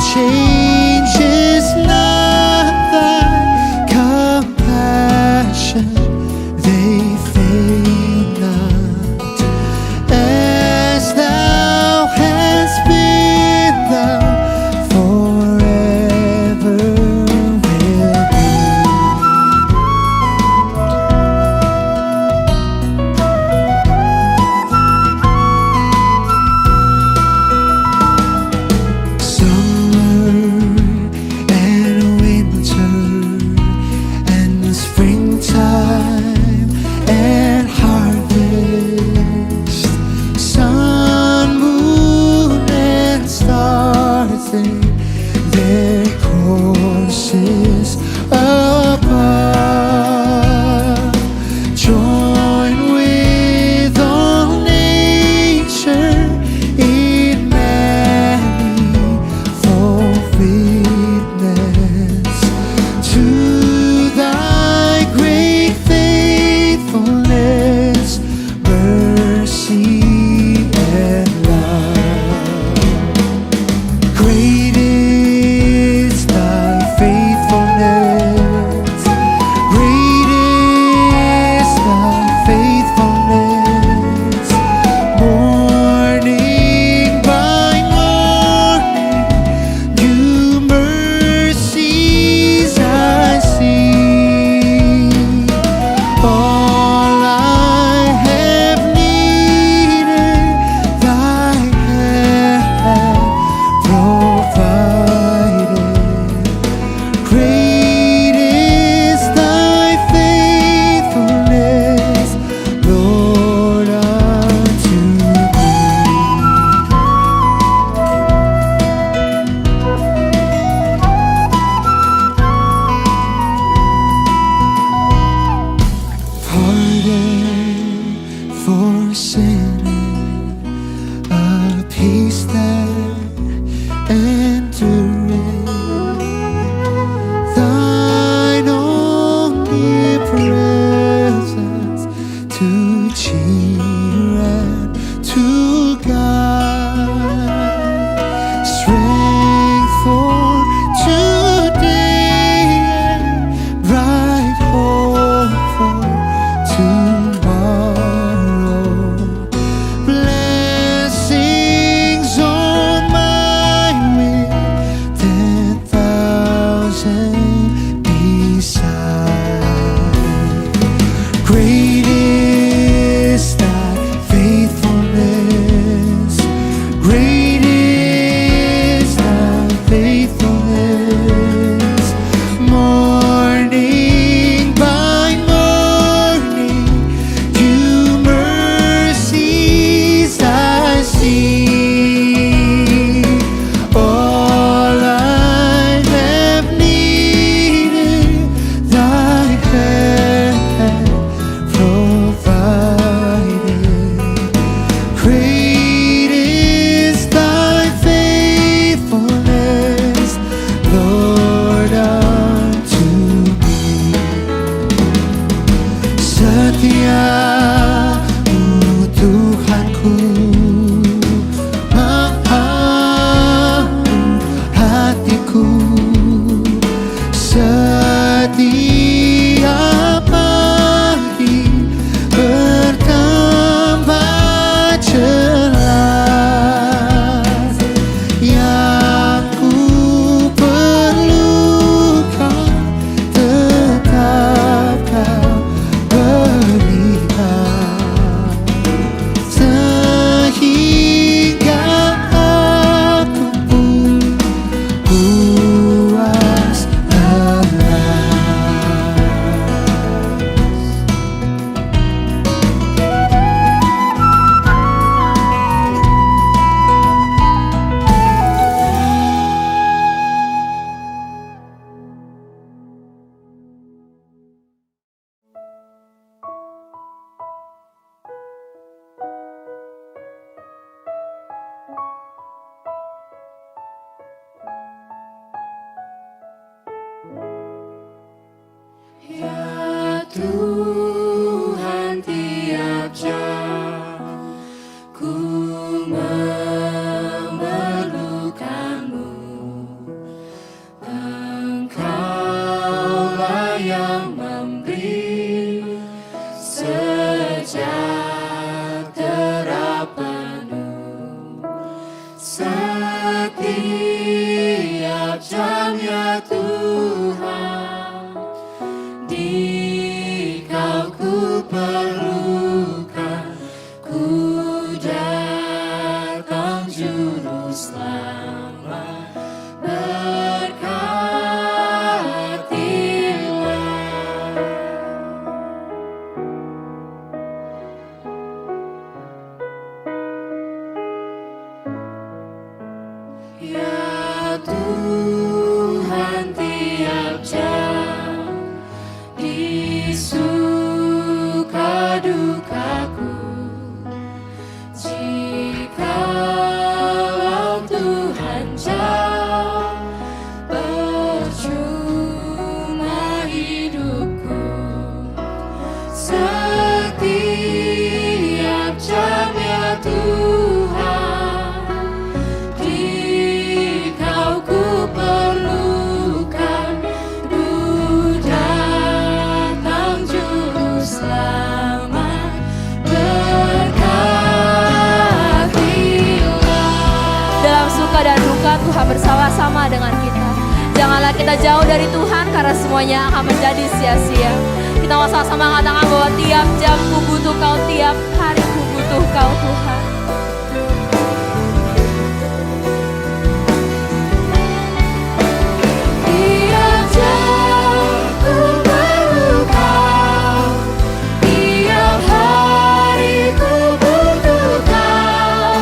changes not thy compassion, they fail not. As thou hast been, thou forever will be. Springtime and harvest, sun, moon, and stars, their courses above, join with all nature in manifold witness to thy great faithfulness, mercy, and love. Great is thy faithfulness, great is thy faithfulness. Morning by morning, new mercies I see. All I have needed, thy hand provided. Great is thy faithfulness, Lord, unto me. Pardon for sinning, a peace that endureth, thine omnipresence to cheer and to guide, strength for today and bright hope for tomorrow. Blessings on my way, jam ya Tuhan, di Kau ku perlukan, ku datang Juru Selamat, berkatilah. Ya Tuhan, tiap jam di suka dukaku, jikalau Tuhan jauh, percuma hidupku. Setiap jam ya Tuhan, di Kau ku perlukan, ku datang Juru Selamat, berkatilah. Dalam suka dan duka Tuhan bersama-sama dengan kita. Janganlah kita jauh dari Tuhan karena semuanya akan menjadi sia-sia. Kita mau sama-sama mengatakan bahwa tiap jam ku butuh Kau, tiap hari ku butuh Kau Tuhan. Tiap jam ku perlu Kau, tiap hari ku butuh Kau.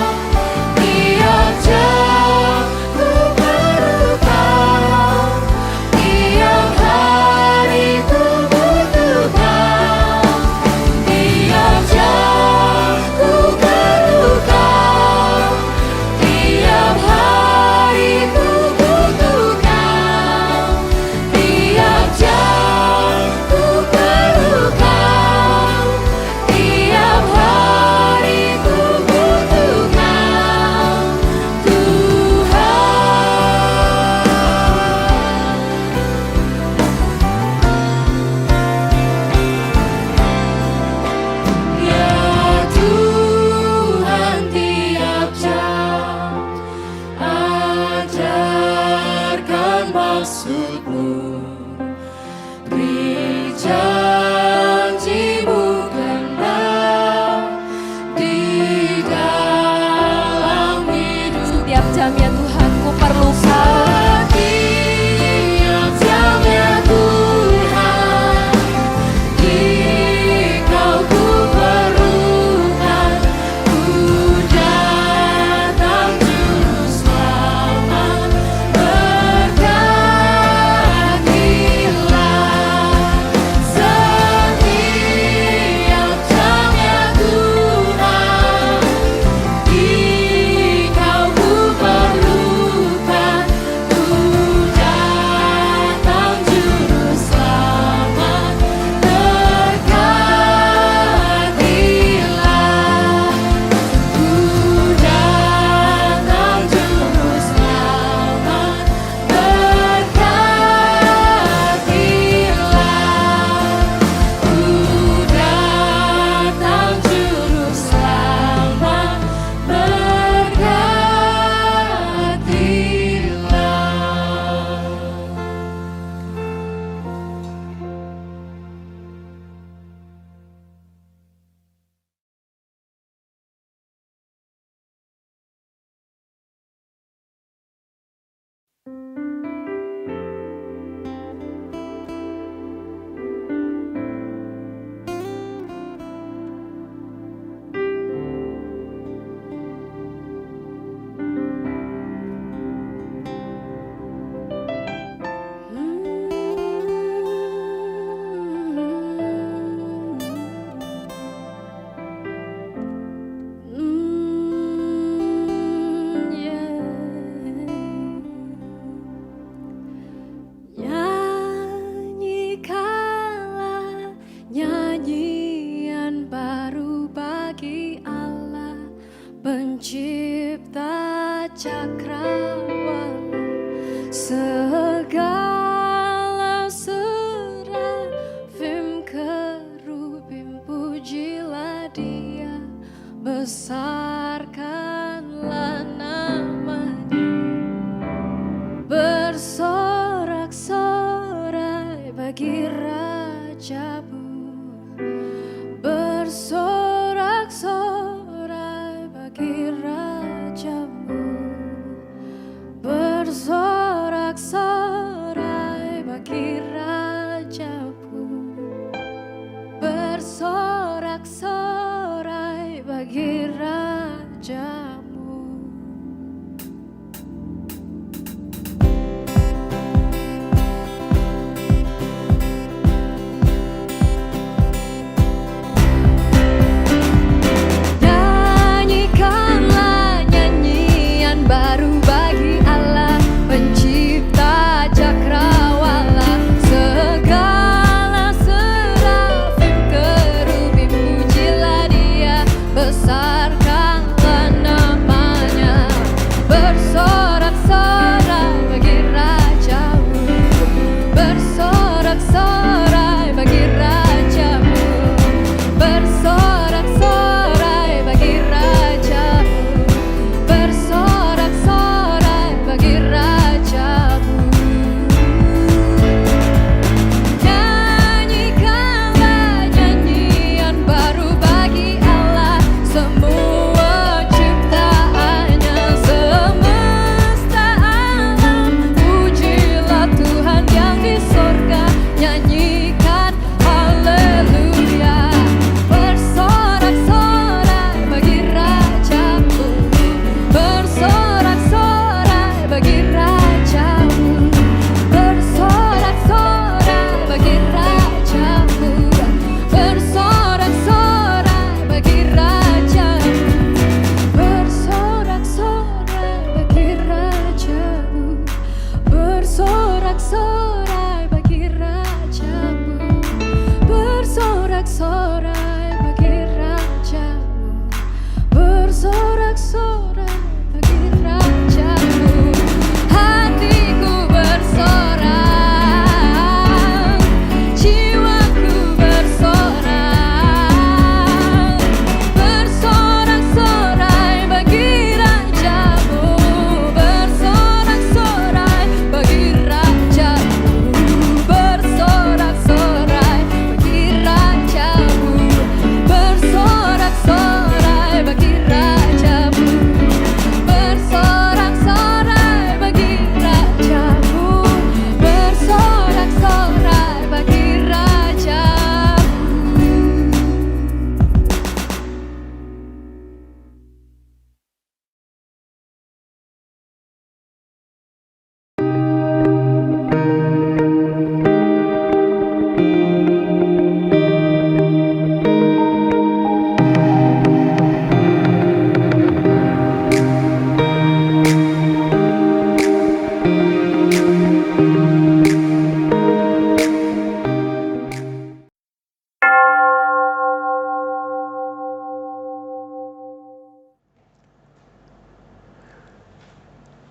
Tiap jam ku perlu Kau, tiap hari ku butuh Kau. Tiap jam ku perlu Kau, tiap hari ku butuh Kau. Tiap jam ku perlu Kau, tiap hari ku butuh Kau, Tuhan. Ya Tuhan, tiap jam ajarkan maksud-Mu, beri janji-Mu genap di dalam hidup. Setiap jam ya Tuhan ku perlu Kau. Setiap jam ya Tuhan, di Kau ku perlukan, ku datang Juru Selamat, berkatilah.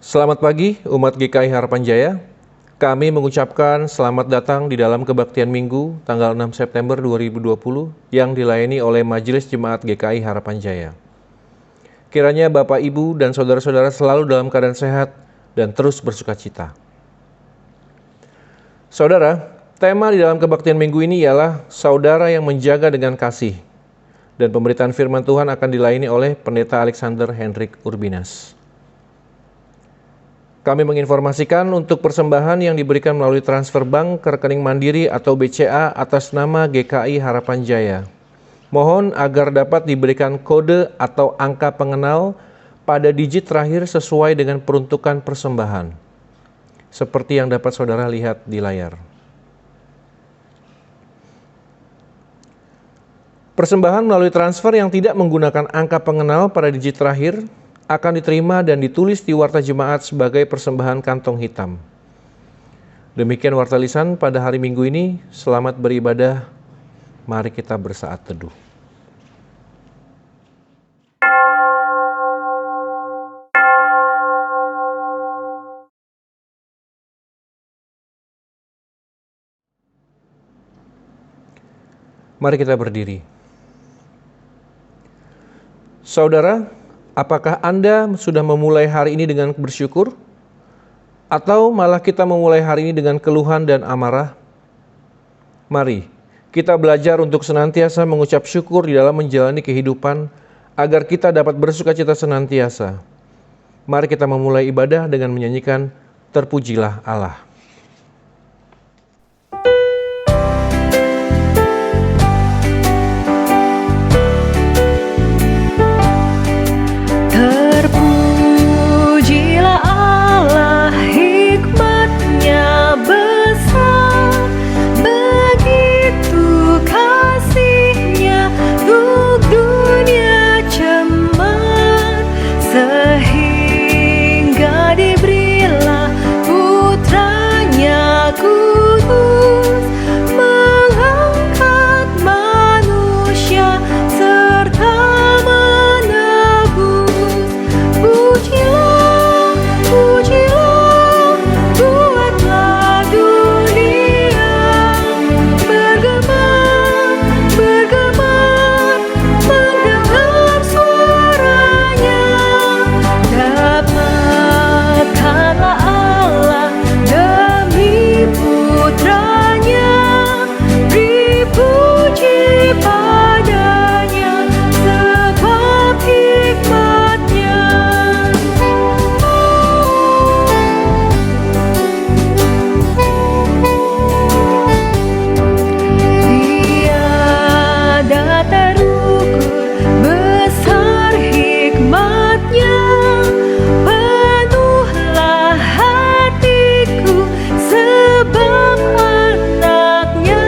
Selamat pagi umat GKI Harapan Jaya. Kami mengucapkan selamat datang di dalam kebaktian Minggu tanggal 6 September 2020 yang dilayani oleh Majelis Jemaat GKI Harapan Jaya. Kiranya Bapak, Ibu, dan saudara-saudara selalu dalam keadaan sehat dan terus bersukacita. Saudara, tema di dalam kebaktian Minggu ini ialah saudara yang menjaga dengan kasih. Dan pemberitaan firman Tuhan akan dilayani oleh Pendeta Alexander Hendrik Urbinas. Kami menginformasikan untuk persembahan yang diberikan melalui transfer bank ke rekening Mandiri atau BCA atas nama GKI Harapan Jaya. Mohon agar dapat diberikan kode atau angka pengenal pada digit terakhir sesuai dengan peruntukan persembahan. Seperti yang dapat saudara lihat di layar. Persembahan melalui transfer yang tidak menggunakan angka pengenal pada digit terakhir akan diterima dan ditulis di warta jemaat sebagai persembahan kantong hitam. Demikian warta lisan pada hari Minggu ini. Selamat beribadah. Mari kita bersaat teduh. Mari kita berdiri. Saudara, apakah Anda sudah memulai hari ini dengan bersyukur? Atau malah kita memulai hari ini dengan keluhan dan amarah? Mari, kita belajar untuk senantiasa mengucap syukur di dalam menjalani kehidupan, agar kita dapat bersukacita senantiasa. Mari kita memulai ibadah dengan menyanyikan Terpujilah Allah. Terpujilah Allah, hikmat-Nya besar, begitu kasih-Nya untuk dunia cemar, sehingga diberilah Putra-Nya kudus, mengangkat manusia serta menebus. Pujilah, pujilah, buatlah dunia bergema, bergema, mendengar suaranya. Dapatkanlah Allah demi Putra-Nya, beri puji padanya sebab hikmat-Nya. Tiada terukur besar hikmat-Nya, penuhlah hatiku sebab anak-Nya,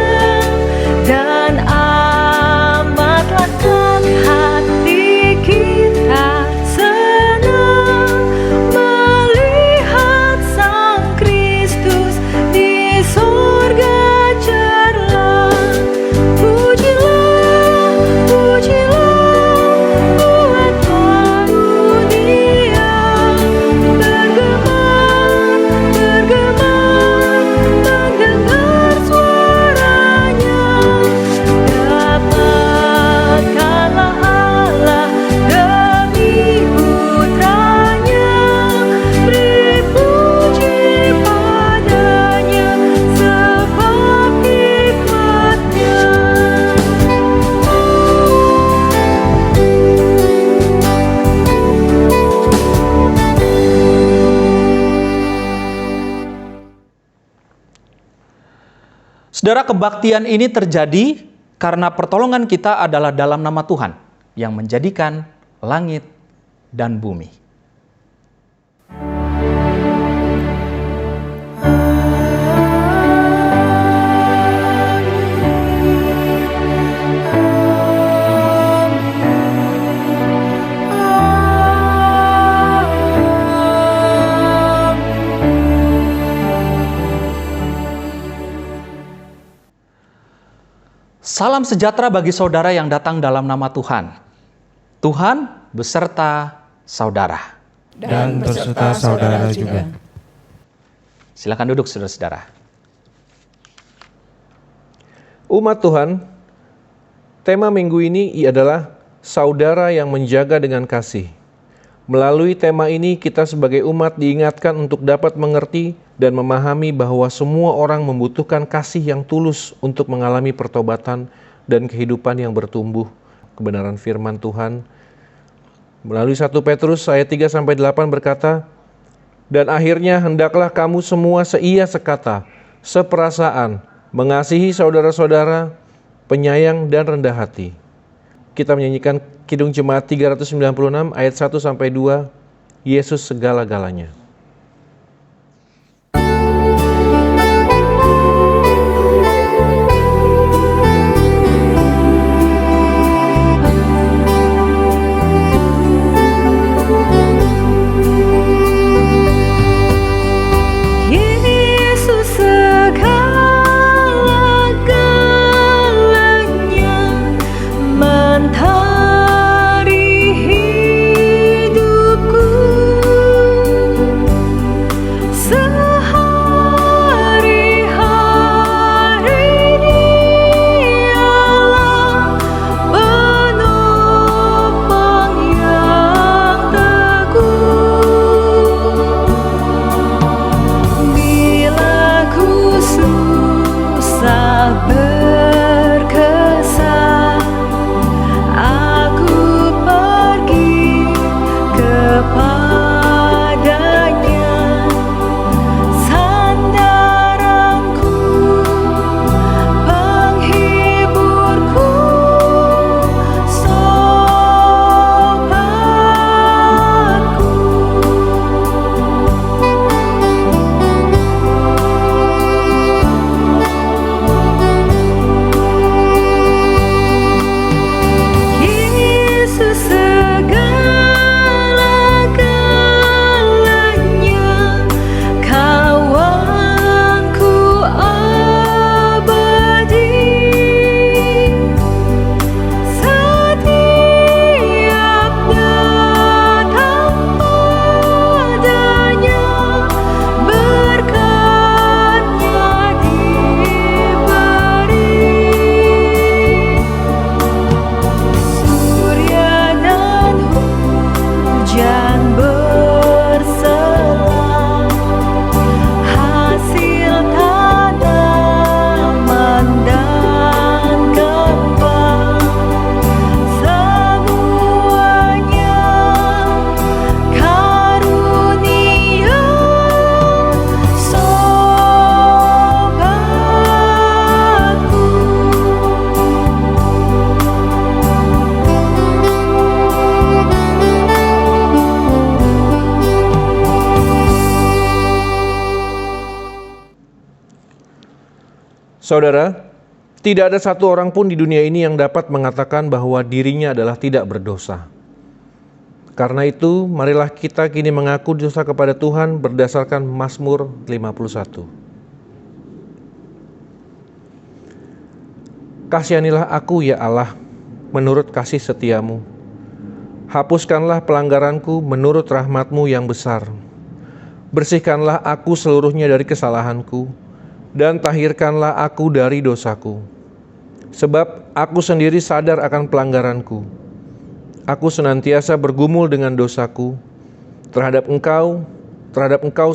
dan amatlah kelak hati kita senang melihat Sang Kristus di sorga cerlah. Pujilah, pujilah, buatlah dunia bergema, bergema, mendengar suaranya. Dapatkanlah Allah demi Putra-Nya, beri puji padanya sebab hikmat-Nya. Saudara, kebaktian ini terjadi karena pertolongan kita adalah dalam nama Tuhan yang menjadikan langit dan bumi. Salam sejahtera bagi saudara yang datang dalam nama Tuhan. Tuhan beserta saudara. dan berserta saudara juga. Silakan duduk saudara-saudara. Umat Tuhan, tema minggu ini adalah saudara yang menjaga dengan kasih. Melalui tema ini kita sebagai umat diingatkan untuk dapat mengerti dan memahami bahwa semua orang membutuhkan kasih yang tulus untuk mengalami pertobatan dan kehidupan yang bertumbuh. Kebenaran firman Tuhan melalui 1 Petrus ayat 3-8 berkata, "Dan akhirnya hendaklah kamu semua seia sekata, seperasaan, mengasihi saudara-saudara, penyayang dan rendah hati." Kita menyanyikan Kidung Jemaat 396 ayat 1-2, Yesus segala-galanya. Yesus segala-galanya, mentari hidupku. Sehari-hari Dialah penopang yang teguh. Bila ku susah berkesan, aku pergi kepadanya. Sandaranku, penghiburku, Yesus segala-galanya, kawanku abadi. Setiap datang padanya, berkat-Nya diberi. Surya dan hujan berselang, hasil tanaman dan kembang, semuanya karunia Saudara, tidak ada satu orang pun di dunia ini yang dapat mengatakan bahwa dirinya adalah tidak berdosa. Karena itu, marilah kita kini mengaku dosa kepada Tuhan berdasarkan Mazmur 51. Kasihanilah aku ya Allah, menurut kasih setiamu. Hapuskanlah pelanggaranku menurut rahmat-Mu yang besar. Bersihkanlah aku seluruhnya dari kesalahanku, dan tahirkanlah aku dari dosaku. Sebab aku sendiri sadar akan pelanggaranku. Aku senantiasa bergumul dengan dosaku. Terhadap engkau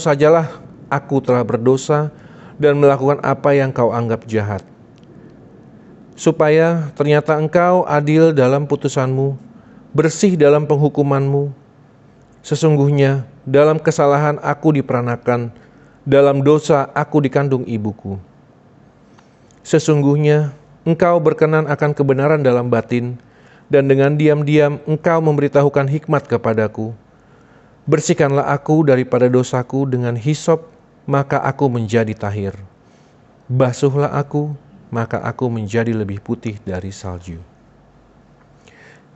sajalah aku telah berdosa dan melakukan apa yang kau anggap jahat. Supaya ternyata engkau adil dalam putusanmu, bersih dalam penghukumanmu. Sesungguhnya dalam kesalahan aku diperanakan, dalam dosa aku dikandung ibuku. Sesungguhnya engkau berkenan akan kebenaran dalam batin, dan dengan diam-diam engkau memberitahukan hikmat kepadaku. Bersihkanlah aku daripada dosaku dengan hisop, maka aku menjadi tahir. Basuhlah aku, maka aku menjadi lebih putih dari salju.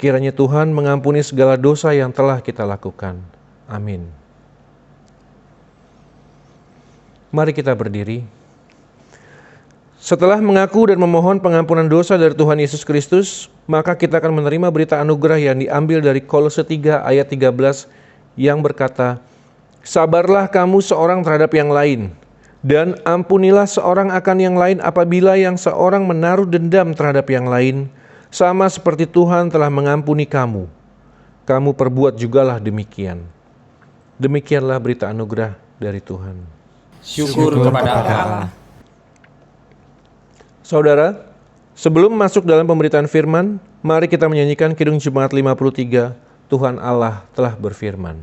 Kiranya Tuhan mengampuni segala dosa yang telah kita lakukan. Amin. Mari kita berdiri. Setelah mengaku dan memohon pengampunan dosa dari Tuhan Yesus Kristus, maka kita akan menerima berita anugerah yang diambil dari Kolose 3 ayat 13 yang berkata, "Sabarlah kamu seorang terhadap yang lain, dan ampunilah seorang akan yang lain apabila yang seorang menaruh dendam terhadap yang lain, sama seperti Tuhan telah mengampuni kamu. Kamu perbuat jugalah demikian." Demikianlah berita anugerah dari Tuhan. Syukur kepada Allah. Saudara, sebelum masuk dalam pemberitaan firman, mari kita menyanyikan Kidung Jemaat 53, Tuhan Allah telah berfirman.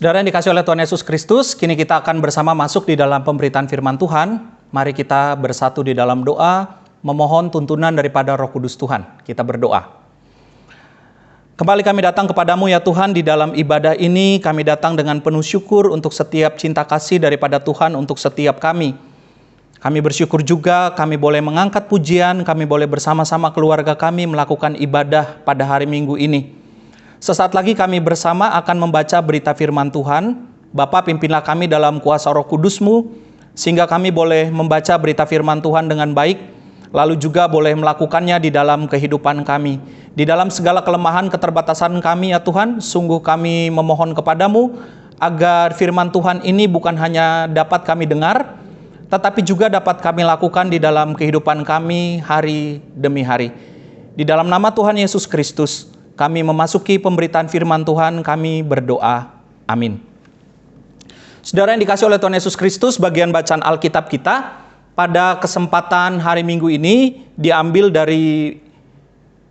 Saudara yang dikasih oleh Tuhan Yesus Kristus, kini kita akan bersama masuk di dalam pemberitaan firman Tuhan. Mari kita bersatu di dalam doa, memohon tuntunan daripada Roh Kudus Tuhan. Kita berdoa. Kembali kami datang kepadamu ya Tuhan, di dalam ibadah ini kami datang dengan penuh syukur untuk setiap cinta kasih daripada Tuhan untuk setiap kami. Kami bersyukur juga kami boleh mengangkat pujian, kami boleh bersama-sama keluarga kami melakukan ibadah pada hari Minggu ini. Sesaat lagi kami bersama akan membaca berita firman Tuhan. Bapa, pimpinlah kami dalam kuasa Roh Kudus-Mu, sehingga kami boleh membaca berita firman Tuhan dengan baik, lalu juga boleh melakukannya di dalam kehidupan kami. Di dalam segala kelemahan keterbatasan kami ya Tuhan, sungguh kami memohon kepadamu, agar firman Tuhan ini bukan hanya dapat kami dengar, tetapi juga dapat kami lakukan di dalam kehidupan kami hari demi hari. Di dalam nama Tuhan Yesus Kristus, kami memasuki pemberitaan firman Tuhan, kami berdoa. Amin. Saudara yang dikasih oleh Tuhan Yesus Kristus, bagian bacaan Alkitab kita pada kesempatan hari Minggu ini diambil dari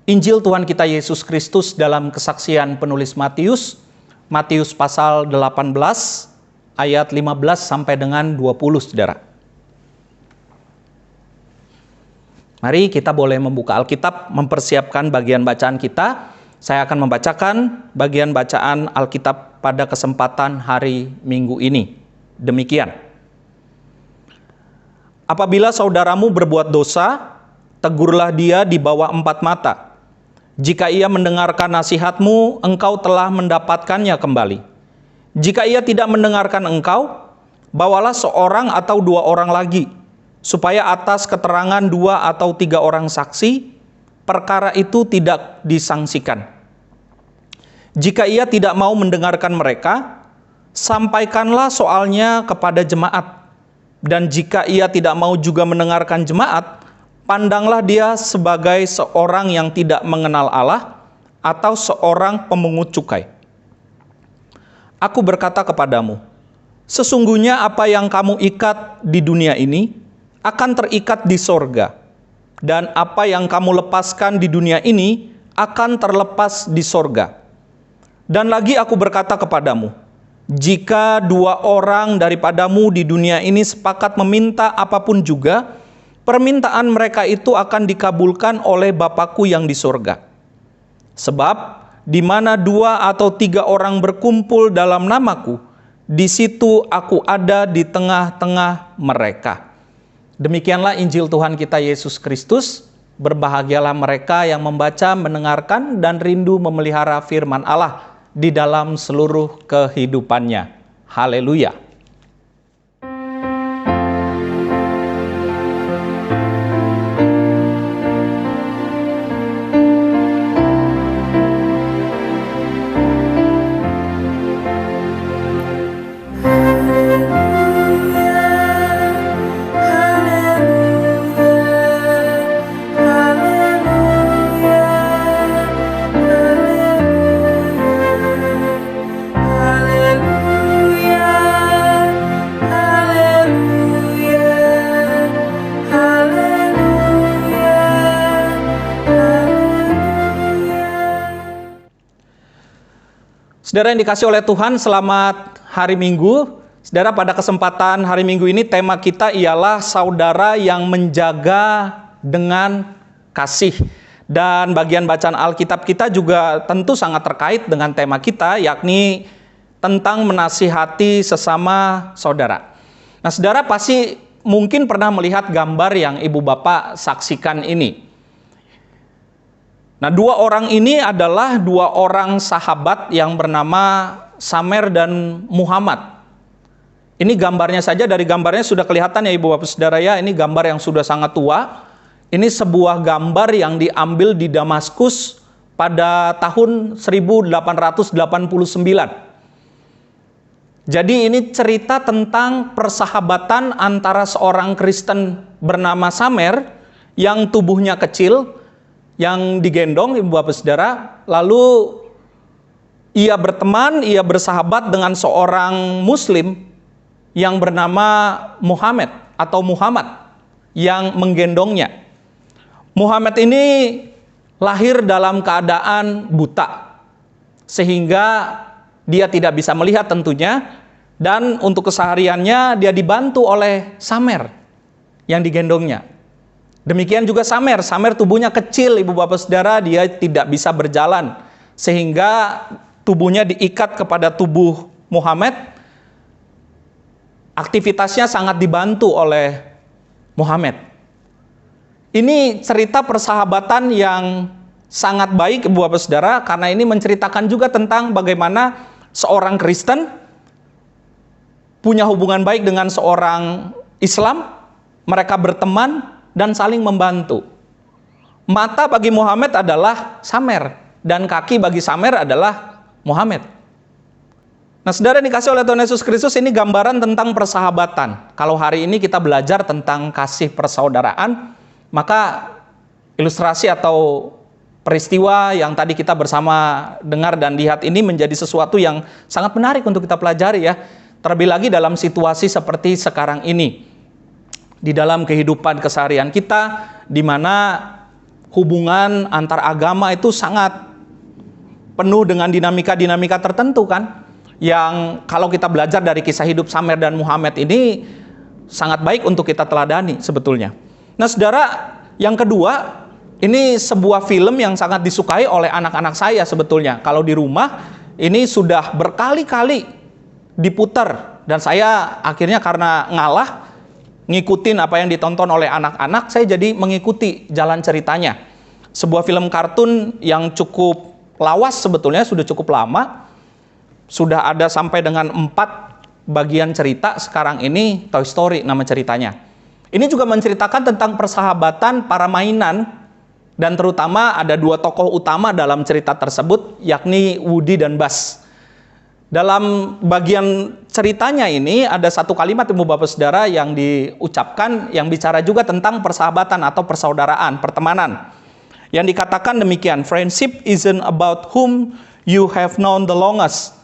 Injil Tuhan kita Yesus Kristus dalam kesaksian penulis Matius. Matius pasal 18 ayat 15 sampai dengan 20, saudara. Mari kita boleh membuka Alkitab, mempersiapkan bagian bacaan kita. Saya akan membacakan bagian bacaan Alkitab pada kesempatan hari Minggu ini. Demikian. Apabila saudaramu berbuat dosa, tegurlah dia di bawah 4 mata. Jika ia mendengarkan nasihatmu, engkau telah mendapatkannya kembali. Jika ia tidak mendengarkan engkau, bawalah seorang atau 2 orang lagi, supaya atas keterangan 2 atau 3 orang saksi, perkara itu tidak disangsikan. Jika ia tidak mau mendengarkan mereka, sampaikanlah soalnya kepada jemaat. Dan jika ia tidak mau juga mendengarkan jemaat, pandanglah dia sebagai seorang yang tidak mengenal Allah atau seorang pemungut cukai. Aku berkata kepadamu, sesungguhnya apa yang kamu ikat di dunia ini akan terikat di sorga. Dan apa yang kamu lepaskan di dunia ini akan terlepas di sorga. Dan lagi aku berkata kepadamu, jika 2 orang daripadamu di dunia ini sepakat meminta apapun juga, permintaan mereka itu akan dikabulkan oleh Bapa-Ku yang di sorga. Sebab di mana 2 atau 3 orang berkumpul dalam nama-Ku, di situ aku ada di tengah-tengah mereka. Demikianlah Injil Tuhan kita Yesus Kristus. Berbahagialah mereka yang membaca, mendengarkan, dan rindu memelihara firman Allah di dalam seluruh kehidupannya. Haleluya. Saudara yang dikasih oleh Tuhan, selamat hari Minggu. Saudara, pada kesempatan hari Minggu ini tema kita ialah saudara yang menjaga dengan kasih. Dan bagian bacaan Alkitab kita juga tentu sangat terkait dengan tema kita, yakni tentang menasihati sesama saudara. Nah, saudara pasti mungkin pernah melihat gambar yang ibu bapak saksikan ini. Nah, dua orang ini adalah dua orang sahabat yang bernama Samer dan Muhammad. Ini gambarnya saja, dari gambarnya sudah kelihatan ya ibu bapak saudara ya, ini gambar yang sudah sangat tua. Ini sebuah gambar yang diambil di Damaskus pada tahun 1889. Jadi ini cerita tentang persahabatan antara seorang Kristen bernama Samer yang tubuhnya kecil, yang digendong ibu bapak saudara, lalu ia berteman, ia bersahabat dengan seorang muslim yang bernama Muhammad atau Muhammad yang menggendongnya. Muhammad ini lahir dalam keadaan buta, sehingga dia tidak bisa melihat tentunya, dan untuk kesehariannya dia dibantu oleh Samer yang digendongnya. Demikian juga Samer tubuhnya kecil ibu bapak saudara, dia tidak bisa berjalan, sehingga tubuhnya diikat kepada tubuh Muhammad. Aktivitasnya sangat dibantu oleh Muhammad. Ini cerita persahabatan yang sangat baik ibu bapak saudara, karena ini menceritakan juga tentang bagaimana seorang Kristen punya hubungan baik dengan seorang Islam, mereka berteman dan saling membantu. Mata bagi Muhammad adalah Samer, dan kaki bagi Samer adalah Muhammad. Nah, saudara dikasih oleh Tuhan Yesus Kristus, ini gambaran tentang persahabatan. Kalau hari ini kita belajar tentang kasih persaudaraan, maka ilustrasi atau peristiwa yang tadi kita bersama dengar dan lihat ini menjadi sesuatu yang sangat menarik untuk kita pelajari ya. Terlebih lagi dalam situasi seperti sekarang ini. Di dalam kehidupan keseharian kita, di mana hubungan antar agama itu sangat penuh dengan dinamika-dinamika tertentu kan, yang kalau kita belajar dari kisah hidup Samer dan Muhammad ini sangat baik untuk kita teladani sebetulnya. Nah saudara, yang kedua, ini sebuah film yang sangat disukai oleh anak-anak saya sebetulnya. Kalau di rumah, ini sudah berkali-kali diputar, dan saya akhirnya karena ngalah ngikutin apa yang ditonton oleh anak-anak, saya jadi mengikuti jalan ceritanya. Sebuah film kartun yang cukup lawas sebetulnya, sudah cukup lama. Sudah ada sampai dengan 4 bagian cerita sekarang ini. Toy Story nama ceritanya. Ini juga menceritakan tentang persahabatan para mainan, dan terutama ada 2 tokoh utama dalam cerita tersebut, yakni Woody dan Buzz. Dalam bagian ceritanya ini ada satu kalimat ibu bapak saudara yang diucapkan yang bicara juga tentang persahabatan atau persaudaraan, pertemanan. Yang dikatakan demikian, friendship isn't about whom you have known the longest.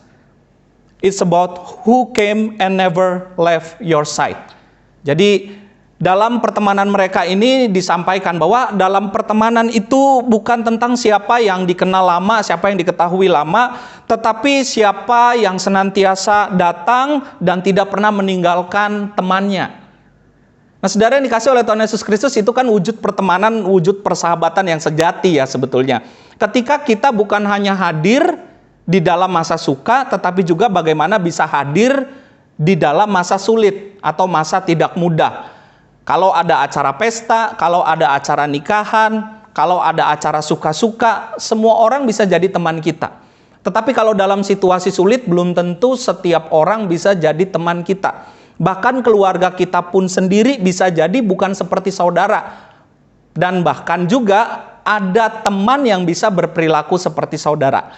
It's about who came and never left your side. Jadi dalam pertemanan mereka ini disampaikan bahwa dalam pertemanan itu bukan tentang siapa yang dikenal lama, siapa yang diketahui lama, tetapi siapa yang senantiasa datang dan tidak pernah meninggalkan temannya. Nah, saudara yang dikasih oleh Tuhan Yesus Kristus, itu kan wujud pertemanan, wujud persahabatan yang sejati ya sebetulnya. Ketika kita bukan hanya hadir di dalam masa suka, tetapi juga bagaimana bisa hadir di dalam masa sulit atau masa tidak mudah. Kalau ada acara pesta, kalau ada acara nikahan, kalau ada acara suka-suka, semua orang bisa jadi teman kita. Tetapi kalau dalam situasi sulit, belum tentu setiap orang bisa jadi teman kita. Bahkan keluarga kita pun sendiri bisa jadi bukan seperti saudara. Dan bahkan juga ada teman yang bisa berperilaku seperti saudara.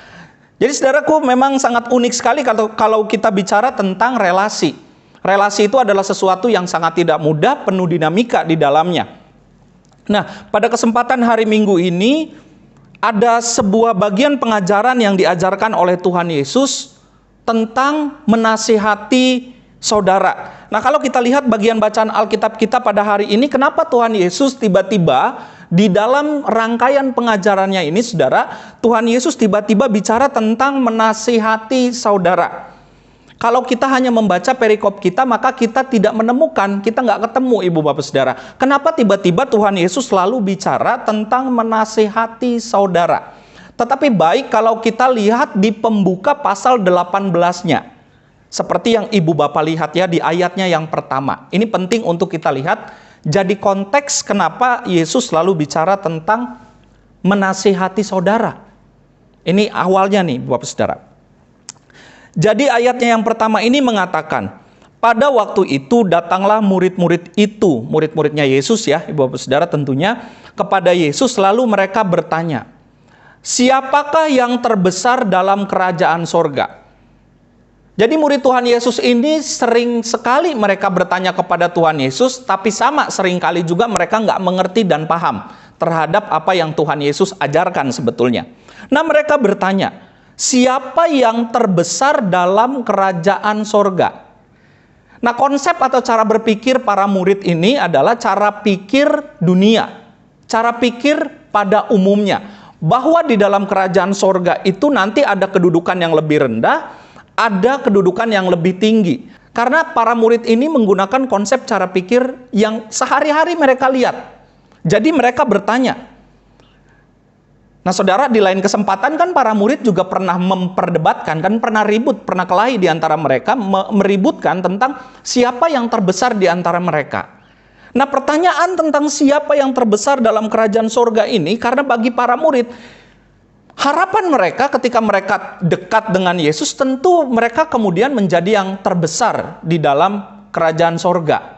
Jadi saudaraku, memang sangat unik sekali kalau kita bicara tentang relasi. Relasi itu adalah sesuatu yang sangat tidak mudah, penuh dinamika di dalamnya. Nah, pada kesempatan hari Minggu ini, ada sebuah bagian pengajaran yang diajarkan oleh Tuhan Yesus tentang menasihati saudara. Nah, kalau kita lihat bagian bacaan Alkitab kita pada hari ini, kenapa Tuhan Yesus tiba-tiba di dalam rangkaian pengajarannya ini, saudara, Tuhan Yesus tiba-tiba bicara tentang menasihati saudara. Kalau kita hanya membaca perikop kita, maka kita tidak menemukan, kita nggak ketemu ibu bapak saudara. Kenapa tiba-tiba Tuhan Yesus selalu bicara tentang menasihati saudara? Tetapi baik kalau kita lihat di pembuka pasal 18-nya. Seperti yang ibu bapak lihat ya di ayatnya yang pertama. Ini penting untuk kita lihat, jadi konteks kenapa Yesus selalu bicara tentang menasihati saudara. Ini awalnya nih bapak saudara. Jadi ayatnya yang pertama ini mengatakan, pada waktu itu datanglah murid-murid itu, murid-muridnya Yesus ya, ibu bapak saudara tentunya, kepada Yesus lalu mereka bertanya, siapakah yang terbesar dalam kerajaan sorga? Jadi murid Tuhan Yesus ini sering sekali mereka bertanya kepada Tuhan Yesus, tapi sama seringkali juga mereka nggak mengerti dan paham terhadap apa yang Tuhan Yesus ajarkan sebetulnya. Nah mereka bertanya, siapa yang terbesar dalam kerajaan sorga? Nah konsep atau cara berpikir para murid ini adalah cara pikir dunia. Cara pikir pada umumnya. Bahwa di dalam kerajaan sorga itu nanti ada kedudukan yang lebih rendah, ada kedudukan yang lebih tinggi. Karena para murid ini menggunakan konsep cara pikir yang sehari-hari mereka lihat. Jadi mereka bertanya. Nah saudara, di lain kesempatan kan para murid juga pernah memperdebatkan, kan pernah ribut, pernah kelahi di antara mereka, meributkan tentang siapa yang terbesar di antara mereka. Nah pertanyaan tentang siapa yang terbesar dalam kerajaan sorga ini, karena bagi para murid, harapan mereka ketika mereka dekat dengan Yesus, tentu mereka kemudian menjadi yang terbesar di dalam kerajaan sorga.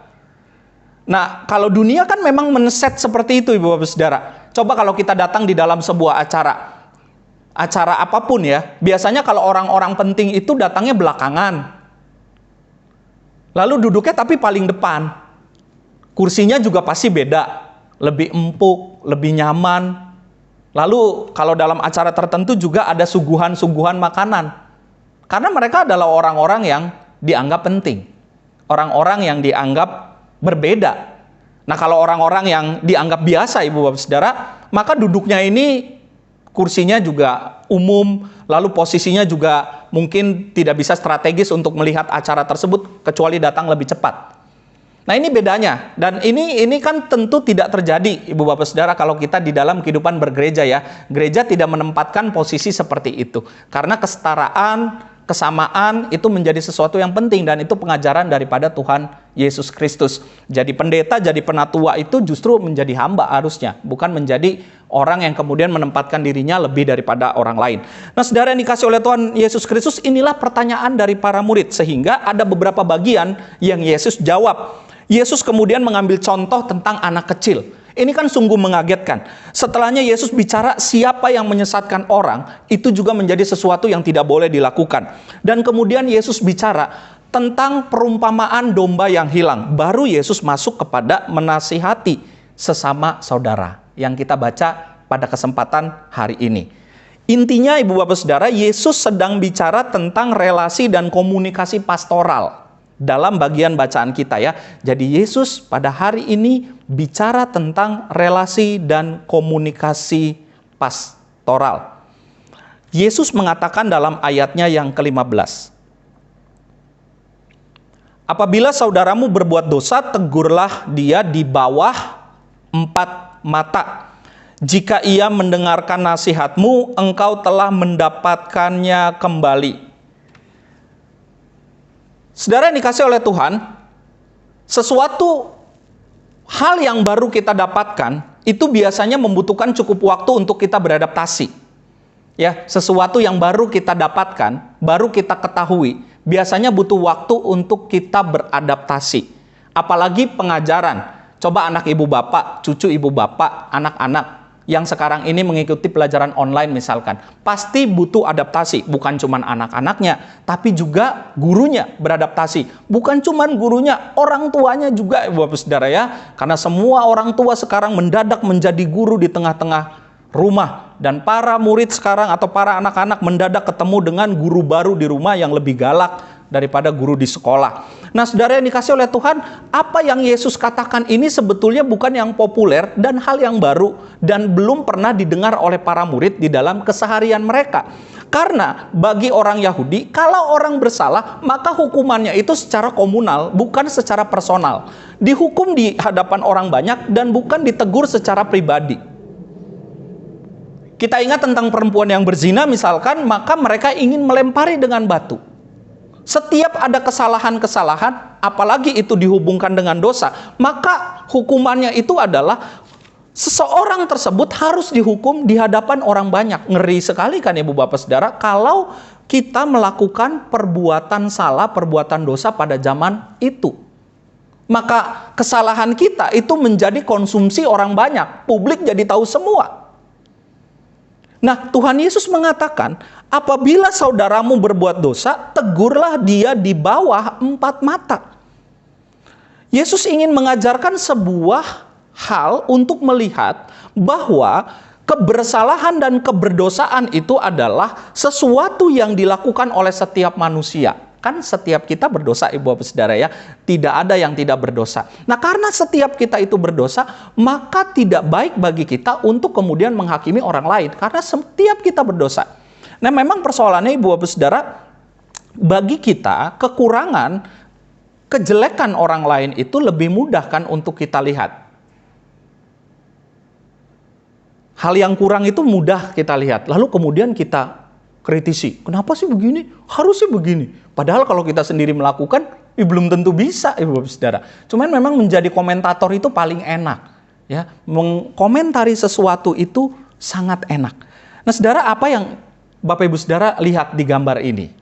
Nah, kalau dunia kan memang men-set seperti itu, ibu bapak saudara. Coba kalau kita datang di dalam sebuah acara apapun ya, biasanya kalau orang-orang penting itu datangnya belakangan. Lalu duduknya tapi paling depan. Kursinya juga pasti beda, lebih empuk, lebih nyaman. Lalu kalau dalam acara tertentu juga ada suguhan-suguhan makanan. Karena mereka adalah orang-orang yang dianggap penting. Orang-orang yang dianggap berbeda. Nah kalau orang-orang yang dianggap biasa ibu bapak saudara, maka duduknya ini kursinya juga umum, lalu posisinya juga mungkin tidak bisa strategis untuk melihat acara tersebut kecuali datang lebih cepat. Nah ini bedanya, dan ini kan tentu tidak terjadi ibu bapak saudara kalau kita di dalam kehidupan bergereja ya. Gereja tidak menempatkan posisi seperti itu, karena kesetaraan, kesamaan itu menjadi sesuatu yang penting, dan itu pengajaran daripada Tuhan Yesus Kristus. Jadi pendeta, jadi penatua itu justru menjadi hamba harusnya, bukan menjadi orang yang kemudian menempatkan dirinya lebih daripada orang lain. Nah saudara yang dikasih oleh Tuhan Yesus Kristus, inilah pertanyaan dari para murid, sehingga ada beberapa bagian yang Yesus jawab. Yesus kemudian mengambil contoh tentang anak kecil. Ini kan sungguh mengagetkan. Setelahnya Yesus bicara siapa yang menyesatkan orang, itu juga menjadi sesuatu yang tidak boleh dilakukan. Dan kemudian Yesus bicara tentang perumpamaan domba yang hilang. Baru Yesus masuk kepada menasihati sesama saudara yang kita baca pada kesempatan hari ini. Intinya ibu bapak saudara, Yesus sedang bicara tentang relasi dan komunikasi pastoral dalam bagian bacaan kita ya. Jadi Yesus pada hari ini bicara tentang relasi dan komunikasi pastoral. Yesus mengatakan dalam ayatnya yang ke-15. Apabila saudaramu berbuat dosa, tegurlah dia di bawah 4 mata. Jika ia mendengarkan nasihatmu, engkau telah mendapatkannya kembali. Saudara yang dikasih oleh Tuhan, sesuatu hal yang baru kita dapatkan, itu biasanya membutuhkan cukup waktu untuk kita beradaptasi. Ya, sesuatu yang baru kita dapatkan, baru kita ketahui, biasanya butuh waktu untuk kita beradaptasi. Apalagi pengajaran. Coba anak ibu bapak, cucu ibu bapak, anak-anak yang sekarang ini mengikuti pelajaran online misalkan, pasti butuh adaptasi. Bukan cuma anak-anaknya, tapi juga gurunya beradaptasi. Bukan cuma gurunya, orang tuanya juga, Bapak Saudara ya. Karena semua orang tua sekarang mendadak menjadi guru di tengah-tengah rumah. Dan para murid sekarang atau para anak-anak mendadak ketemu dengan guru baru di rumah yang lebih galak daripada guru di sekolah. Nah, saudara yang dikasih oleh Tuhan, apa yang Yesus katakan ini sebetulnya bukan yang populer dan hal yang baru dan belum pernah didengar oleh para murid di dalam keseharian mereka. Karena bagi orang Yahudi, kalau orang bersalah, maka hukumannya itu secara komunal, bukan secara personal. Dihukum di hadapan orang banyak dan bukan ditegur secara pribadi. Kita ingat tentang perempuan yang berzina misalkan, maka mereka ingin melempari dengan batu. Setiap ada kesalahan-kesalahan, apalagi itu dihubungkan dengan dosa, maka hukumannya itu adalah seseorang tersebut harus dihukum di hadapan orang banyak. Ngeri sekali kan Ibu Bapak Saudara, kalau kita melakukan perbuatan salah, perbuatan dosa pada zaman itu. Maka kesalahan kita itu menjadi konsumsi orang banyak, publik jadi tahu semua. Nah, Tuhan Yesus mengatakan, apabila saudaramu berbuat dosa, tegurlah dia di bawah 4 mata. Yesus ingin mengajarkan sebuah hal untuk melihat bahwa kebersalahan dan keberdosaan itu adalah sesuatu yang dilakukan oleh setiap manusia. Kan setiap kita berdosa, Ibu Bapak Saudara ya, tidak ada yang tidak berdosa. Nah, karena setiap kita itu berdosa, maka tidak baik bagi kita untuk kemudian menghakimi orang lain, karena setiap kita berdosa. Nah, memang persoalannya Ibu Bapak Saudara, bagi kita kekurangan, kejelekan orang lain itu lebih mudah kan untuk kita lihat. Hal yang kurang itu mudah kita lihat, lalu kemudian kita kritisi. Kenapa sih begini? Harusnya begini. Padahal kalau kita sendiri melakukan, belum tentu bisa, Ibu Bapak Saudara. Cuman memang menjadi komentator itu paling enak. Ya, mengkomentari sesuatu itu sangat enak. Nah, Saudara, apa yang Bapak Ibu Saudara lihat di gambar ini?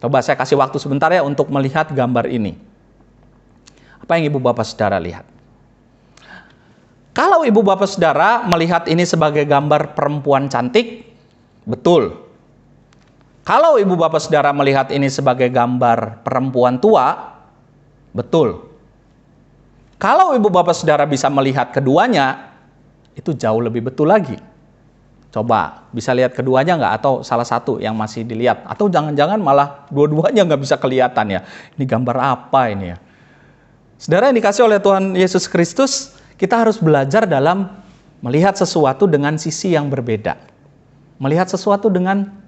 Coba saya kasih waktu sebentar ya untuk melihat gambar ini. Apa yang Ibu Bapak Saudara lihat? Kalau Ibu Bapak Saudara melihat ini sebagai gambar perempuan cantik, betul. Kalau Ibu Bapak Saudara melihat ini sebagai gambar perempuan tua, betul. Kalau Ibu Bapak Saudara bisa melihat keduanya, itu jauh lebih betul lagi. Coba, bisa lihat keduanya nggak? Atau salah satu yang masih dilihat? Atau jangan-jangan malah dua-duanya nggak bisa kelihatan ya? Ini gambar apa ini ya? Saudara yang dikasih oleh Tuhan Yesus Kristus, kita harus belajar dalam melihat sesuatu dengan sisi yang berbeda. Melihat sesuatu dengan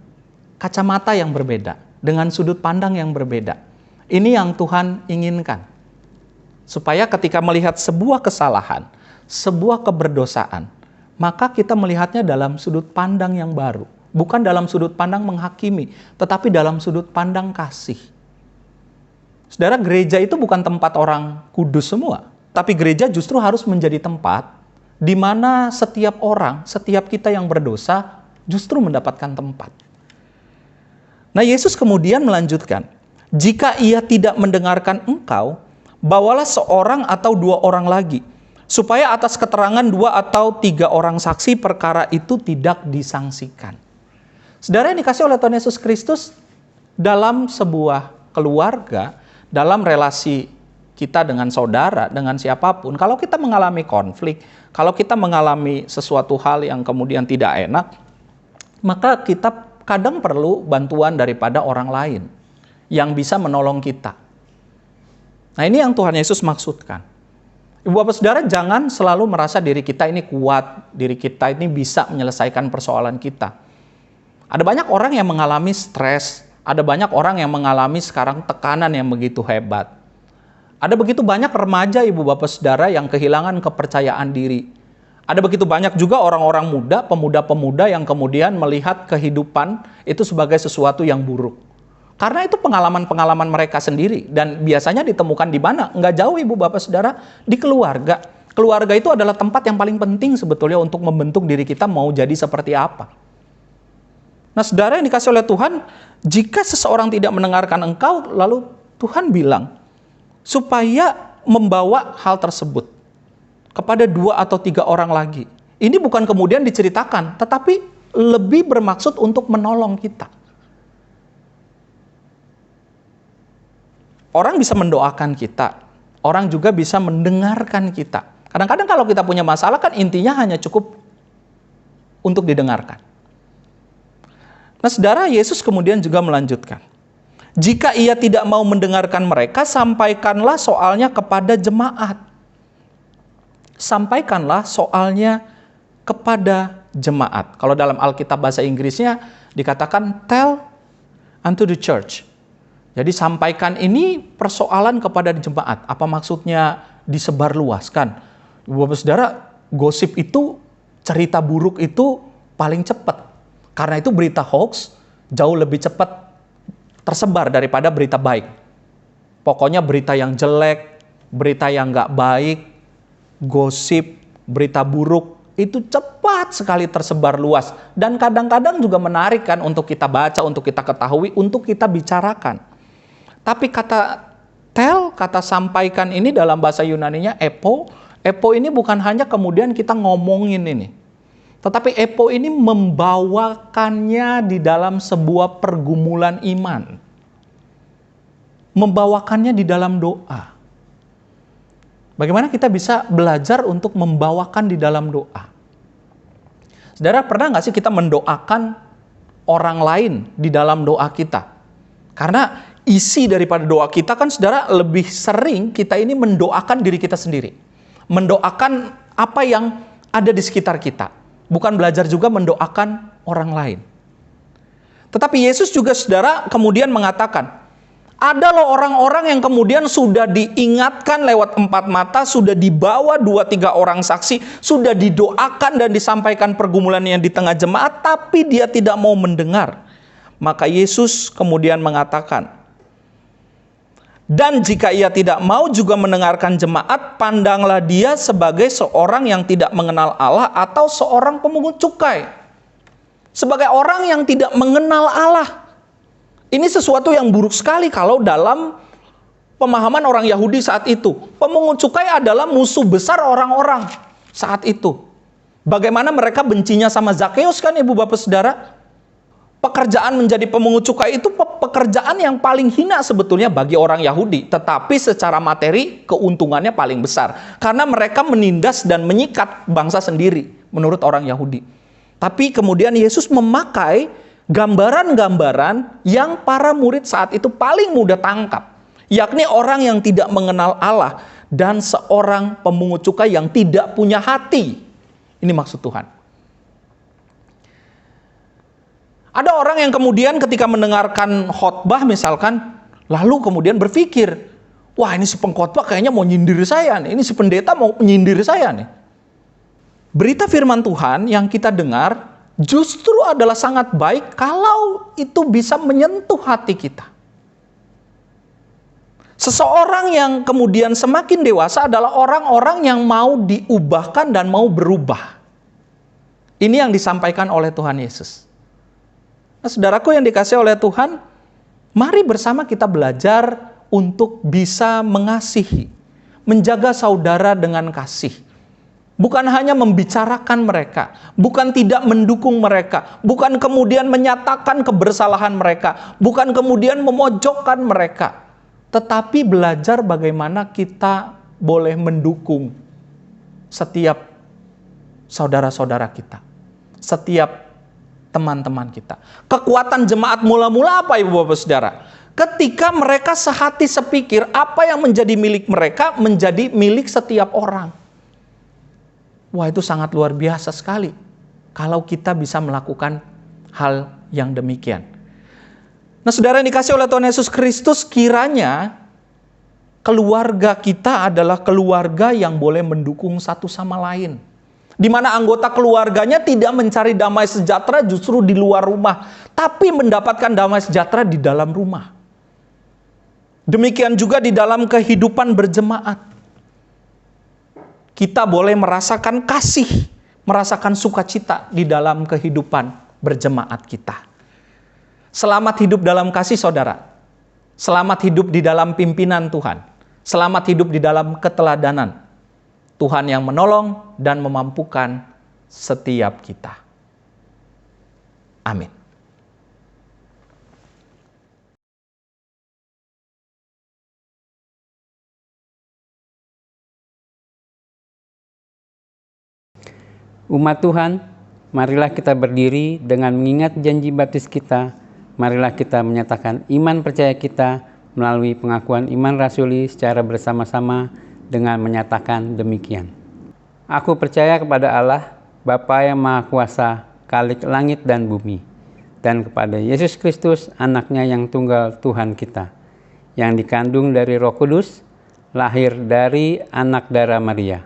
kacamata yang berbeda, dengan sudut pandang yang berbeda. Ini yang Tuhan inginkan. Supaya ketika melihat sebuah kesalahan, sebuah keberdosaan, maka kita melihatnya dalam sudut pandang yang baru. Bukan dalam sudut pandang menghakimi, tetapi dalam sudut pandang kasih. Saudara, gereja itu bukan tempat orang kudus semua. Tapi gereja justru harus menjadi tempat di mana setiap orang, setiap kita yang berdosa, justru mendapatkan tempat. Nah, Yesus kemudian melanjutkan, jika ia tidak mendengarkan engkau, bawalah seorang atau 2 orang lagi, supaya atas keterangan 2 atau 3 orang saksi perkara itu tidak disangsikan. Saudara yang dikasih oleh Tuhan Yesus Kristus, dalam sebuah keluarga, dalam relasi kita dengan saudara, dengan siapapun, kalau kita mengalami konflik, kalau kita mengalami sesuatu hal yang kemudian tidak enak, maka kita kadang perlu bantuan daripada orang lain yang bisa menolong kita. Nah, ini yang Tuhan Yesus maksudkan. Ibu Bapak Saudara, jangan selalu merasa diri kita ini kuat, diri kita ini bisa menyelesaikan persoalan kita. Ada banyak orang yang mengalami stres, ada banyak orang yang mengalami sekarang tekanan yang begitu hebat. Ada begitu banyak remaja Ibu Bapak Saudara yang kehilangan kepercayaan diri. Ada begitu banyak juga orang-orang muda, pemuda-pemuda yang kemudian melihat kehidupan itu sebagai sesuatu yang buruk. Karena itu pengalaman-pengalaman mereka sendiri. Dan biasanya ditemukan di mana? Nggak jauh Ibu Bapak Saudara, di keluarga. Keluarga itu adalah tempat yang paling penting sebetulnya untuk membentuk diri kita mau jadi seperti apa. Nah saudara yang dikasih oleh Tuhan, jika seseorang tidak mendengarkan engkau, lalu Tuhan bilang, supaya membawa hal tersebut kepada 2 atau 3 orang lagi. Ini bukan kemudian diceritakan, tetapi lebih bermaksud untuk menolong kita. Orang bisa mendoakan kita, orang juga bisa mendengarkan kita. Kadang-kadang kalau kita punya masalah kan intinya hanya cukup untuk didengarkan. Nah saudara, Yesus kemudian juga melanjutkan. Jika ia tidak mau mendengarkan mereka, sampaikanlah soalnya kepada jemaat. Sampaikanlah soalnya kepada jemaat. Kalau dalam Alkitab bahasa Inggrisnya dikatakan tell unto the church. Jadi sampaikan ini persoalan kepada jemaat. Apa maksudnya disebarluaskan? Bapak Saudara, gosip itu, cerita buruk itu paling cepat. Karena itu berita hoax jauh lebih cepat tersebar daripada berita baik. Pokoknya berita yang jelek, berita yang nggak baik, gosip, berita buruk itu cepat sekali tersebar luas. Dan kadang-kadang juga menarik kan untuk kita baca, untuk kita ketahui, untuk kita bicarakan. Tapi kata tell, kata sampaikan ini dalam bahasa Yunaninya epo. Epo ini bukan hanya kemudian kita ngomongin ini. Tetapi epo ini membawakannya di dalam sebuah pergumulan iman. Membawakannya di dalam doa. Bagaimana kita bisa belajar untuk membawakan di dalam doa? Saudara, pernah nggak sih kita mendoakan orang lain di dalam doa kita? Karena isi daripada doa kita kan saudara lebih sering kita ini mendoakan diri kita sendiri. Mendoakan apa yang ada di sekitar kita. Bukan belajar juga mendoakan orang lain. Tetapi Yesus juga saudara kemudian mengatakan, ada loh orang-orang yang kemudian sudah diingatkan lewat 4 mata, sudah dibawa 2-3 orang saksi, sudah didoakan dan disampaikan pergumulannya di tengah jemaat, tapi dia tidak mau mendengar. Maka Yesus kemudian mengatakan, dan jika ia tidak mau juga mendengarkan jemaat, pandanglah dia sebagai seorang yang tidak mengenal Allah atau seorang pemungut cukai. Sebagai orang yang tidak mengenal Allah. Ini sesuatu yang buruk sekali kalau dalam pemahaman orang Yahudi saat itu. Pemungut cukai adalah musuh besar orang-orang saat itu. Bagaimana mereka bencinya sama Zakheus kan Ibu Bapak Saudara? Pekerjaan menjadi pemungut cukai itu pekerjaan yang paling hina sebetulnya bagi orang Yahudi. Tetapi secara materi keuntungannya paling besar. Karena mereka menindas dan menyikat bangsa sendiri menurut orang Yahudi. Tapi kemudian Yesus memakai gambaran-gambaran yang para murid saat itu paling mudah tangkap. Yakni orang yang tidak mengenal Allah dan seorang pemungut cukai yang tidak punya hati. Ini maksud Tuhan. Ada orang yang kemudian ketika mendengarkan khotbah misalkan, lalu kemudian berpikir, wah ini si pengkhotbah kayaknya mau nyindir saya nih, ini si pendeta mau nyindir saya nih. Berita firman Tuhan yang kita dengar justru adalah sangat baik kalau itu bisa menyentuh hati kita. Seseorang yang kemudian semakin dewasa adalah orang-orang yang mau diubahkan dan mau berubah. Ini yang disampaikan oleh Tuhan Yesus. Nah, saudaraku yang dikasihi oleh Tuhan, mari bersama kita belajar untuk bisa mengasihi, menjaga saudara dengan kasih. Bukan hanya membicarakan mereka, bukan tidak mendukung mereka, bukan kemudian menyatakan kebersalahan mereka, bukan kemudian memojokkan mereka, tetapi belajar bagaimana kita boleh mendukung setiap saudara-saudara kita, setiap teman-teman kita. Kekuatan jemaat mula-mula apa Ibu Bapak Saudara? Ketika mereka sehati sepikir, apa yang menjadi milik mereka menjadi milik setiap orang. Wah, itu sangat luar biasa sekali kalau kita bisa melakukan hal yang demikian. Nah, saudara yang dikasihi oleh Tuhan Yesus Kristus, kiranya keluarga kita adalah keluarga yang boleh mendukung satu sama lain. Di mana anggota keluarganya tidak mencari damai sejahtera justru di luar rumah, tapi mendapatkan damai sejahtera di dalam rumah. Demikian juga di dalam kehidupan berjemaat. Kita boleh merasakan kasih, merasakan sukacita di dalam kehidupan berjemaat kita. Selamat hidup dalam kasih, saudara. Selamat hidup di dalam pimpinan Tuhan. Selamat hidup di dalam keteladanan Tuhan yang menolong dan memampukan setiap kita. Amin. Umat Tuhan, marilah kita berdiri dengan mengingat janji baptis kita. Marilah kita menyatakan iman percaya kita melalui pengakuan iman rasuli secara bersama-sama dengan menyatakan demikian. Aku percaya kepada Allah, Bapa yang Maha Kuasa, Khalik langit dan bumi, dan kepada Yesus Kristus, anaknya yang tunggal Tuhan kita, yang dikandung dari Roh Kudus, lahir dari anak darah Maria,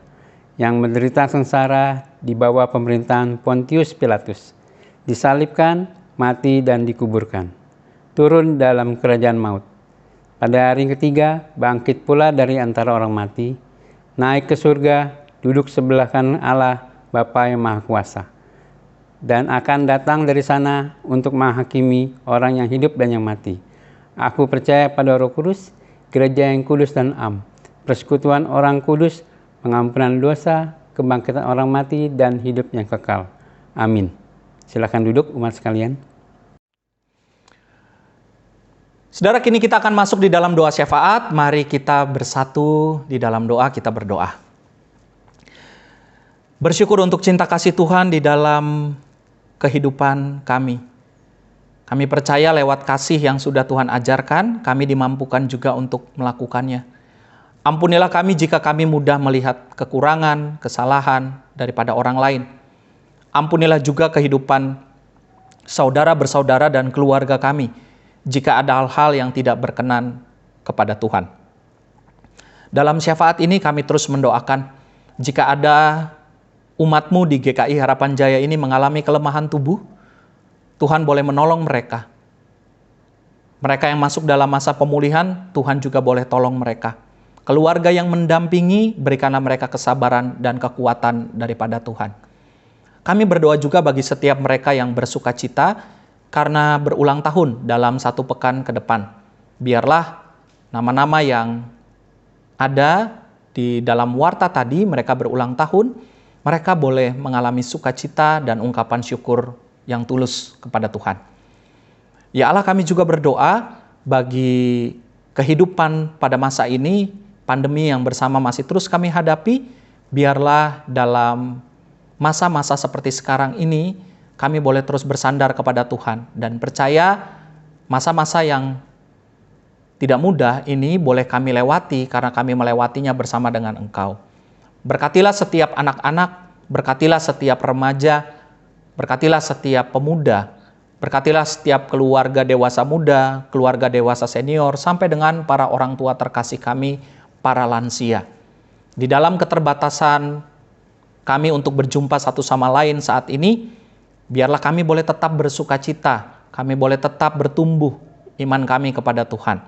yang menderita sengsara di bawah pemerintahan Pontius Pilatus, disalibkan, mati dan dikuburkan, turun dalam kerajaan maut. Pada hari ketiga, bangkit pula dari antara orang mati, naik ke surga, duduk sebelah kanan Allah, Bapa yang Maha Kuasa, dan akan datang dari sana untuk menghakimi orang yang hidup dan yang mati. Aku percaya pada Roh Kudus, gereja yang kudus dan am, persekutuan orang kudus, pengampunan dosa, kebangkitan orang mati, dan hidup yang kekal. Amin. Silakan duduk umat sekalian. Saudara, kini kita akan masuk di dalam doa syafaat. Mari kita bersatu di dalam doa, kita berdoa. Bersyukur untuk cinta kasih Tuhan di dalam kehidupan kami. Kami percaya lewat kasih yang sudah Tuhan ajarkan, kami dimampukan juga untuk melakukannya. Ampunilah kami jika kami mudah melihat kekurangan, kesalahan daripada orang lain. Ampunilah juga kehidupan saudara bersaudara dan keluarga kami, jika ada hal-hal yang tidak berkenan kepada Tuhan. Dalam syafaat ini kami terus mendoakan, jika ada umat-Mu di GKI Harapan Jaya ini mengalami kelemahan tubuh, Tuhan boleh menolong mereka. Mereka yang masuk dalam masa pemulihan, Tuhan juga boleh tolong mereka. Keluarga yang mendampingi, berikanlah mereka kesabaran dan kekuatan daripada Tuhan. Kami berdoa juga bagi setiap mereka yang bersuka cita karena berulang tahun dalam 1 pekan ke depan. Biarlah nama-nama yang ada di dalam warta tadi, mereka berulang tahun, mereka boleh mengalami sukacita dan ungkapan syukur yang tulus kepada Tuhan. Ya Allah, kami juga berdoa bagi kehidupan pada masa ini, pandemi yang bersama masih terus kami hadapi, biarlah dalam masa-masa seperti sekarang ini, kami boleh terus bersandar kepada Tuhan dan percaya masa-masa yang tidak mudah ini boleh kami lewati karena kami melewatinya bersama dengan Engkau. Berkatilah setiap anak-anak, berkatilah setiap remaja, berkatilah setiap pemuda, berkatilah setiap keluarga dewasa muda, keluarga dewasa senior, sampai dengan para orang tua terkasih kami, para lansia. Di dalam keterbatasan kami untuk berjumpa satu sama lain saat ini, biarlah kami boleh tetap bersuka cita, kami boleh tetap bertumbuh iman kami kepada Tuhan.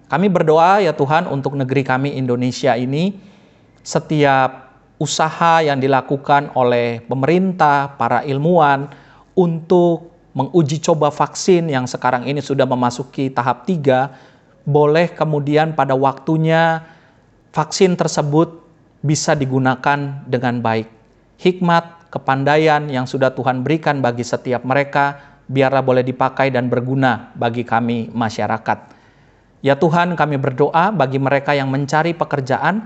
Kami berdoa ya Tuhan untuk negeri kami Indonesia ini, setiap usaha yang dilakukan oleh pemerintah, para ilmuwan untuk menguji coba vaksin yang sekarang ini sudah memasuki tahap 3, boleh kemudian pada waktunya vaksin tersebut bisa digunakan dengan baik. Hikmat, kepandaian yang sudah Tuhan berikan bagi setiap mereka, biarlah boleh dipakai dan berguna bagi kami masyarakat. Ya Tuhan, kami berdoa bagi mereka yang mencari pekerjaan,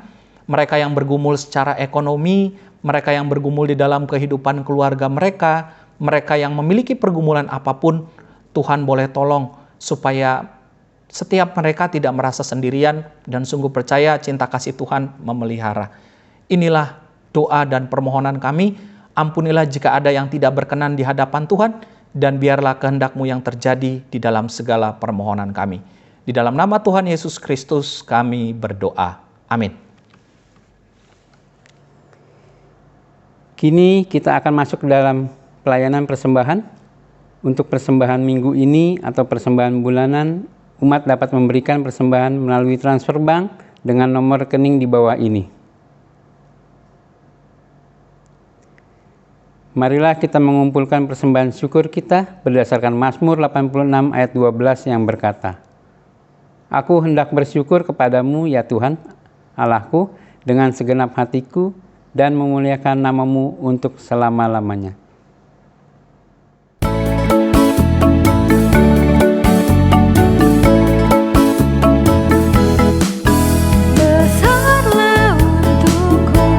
mereka yang bergumul secara ekonomi, mereka yang bergumul di dalam kehidupan keluarga mereka, mereka yang memiliki pergumulan apapun, Tuhan boleh tolong supaya setiap mereka tidak merasa sendirian dan sungguh percaya cinta kasih Tuhan memelihara. Inilah doa dan permohonan kami, ampunilah jika ada yang tidak berkenan di hadapan Tuhan, dan biarlah kehendak-Mu yang terjadi di dalam segala permohonan kami. Di dalam nama Tuhan Yesus Kristus kami berdoa. Amin. Kini kita akan masuk ke dalam pelayanan persembahan. Untuk persembahan minggu ini atau persembahan bulanan, umat dapat memberikan persembahan melalui transfer bank dengan nomor rekening di bawah ini. Marilah kita mengumpulkan persembahan syukur kita berdasarkan Mazmur 86 ayat 12 yang berkata, Aku hendak bersyukur kepadamu ya Tuhan, Allahku, dengan segenap hatiku dan memuliakan nama-Mu untuk selama-lamanya. Besarlah untukku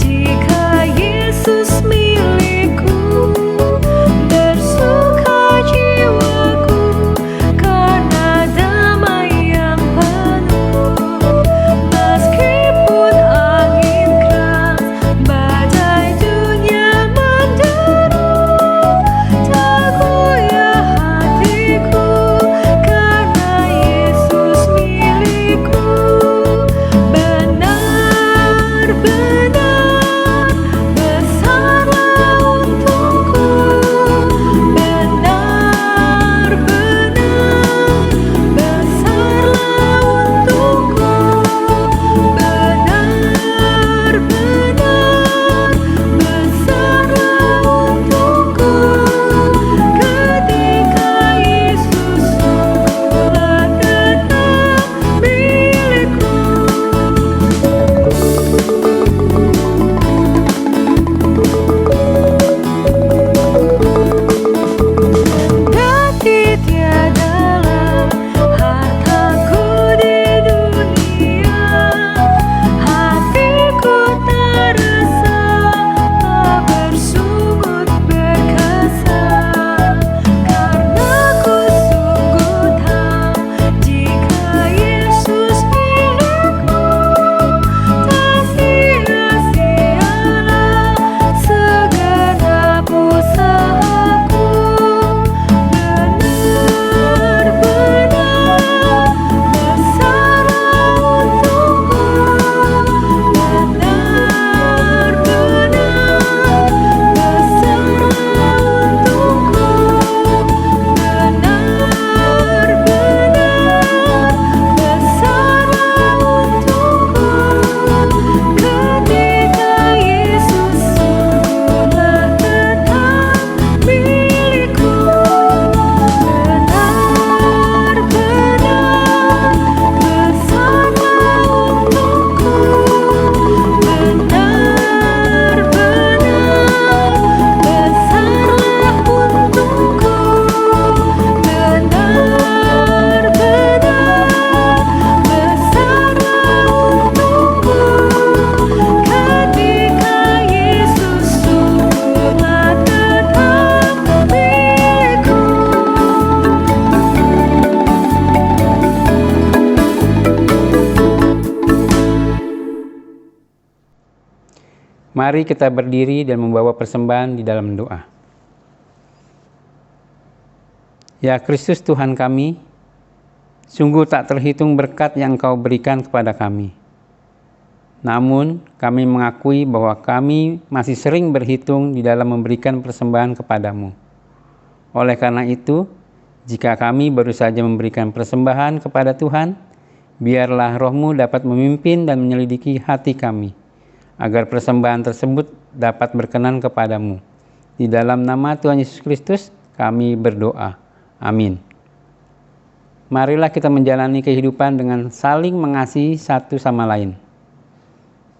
jika Yesus milikku, bersuka jiwaku karena damai yang penuh. Meskipun angin keras, badai dunia menderu, tak goyah hatiku karena Yesus milikku. Benar-benar besarlah untukku, benar-benar besarlah untukku, benar-benar besarlah untukku, ketika Yesus telah tetap milikku. Kendati tiadalah hartaku di dunia, hatiku tak resah, tak bersungut berkesan, karena ku sungguh tahu jika Yesus milikku, tak sia-sialah segenap usahaku. Benar-benar besarlah untukku, benar-benar besarlah untukku, benar-benar besarlah untukku, ketika Yesus telah tetap milikku. Benar-benar besarlah untukku, benar-benar besarlah untukku, benar-benar besarlah untukku, ketika Yesus telah tetap milikku. Mari kita berdiri dan membawa persembahan di dalam doa. Ya Kristus Tuhan kami, sungguh tak terhitung berkat yang Engkau berikan kepada kami. Namun kami mengakui bahwa kami masih sering berhitung di dalam memberikan persembahan kepadamu. Oleh karena itu, jika kami baru saja memberikan persembahan kepada Tuhan, biarlah Roh-Mu dapat memimpin dan menyelidiki hati kami, agar persembahan tersebut dapat berkenan kepadamu. Di dalam nama Tuhan Yesus Kristus kami berdoa. Amin. Marilah kita menjalani kehidupan dengan saling mengasihi satu sama lain.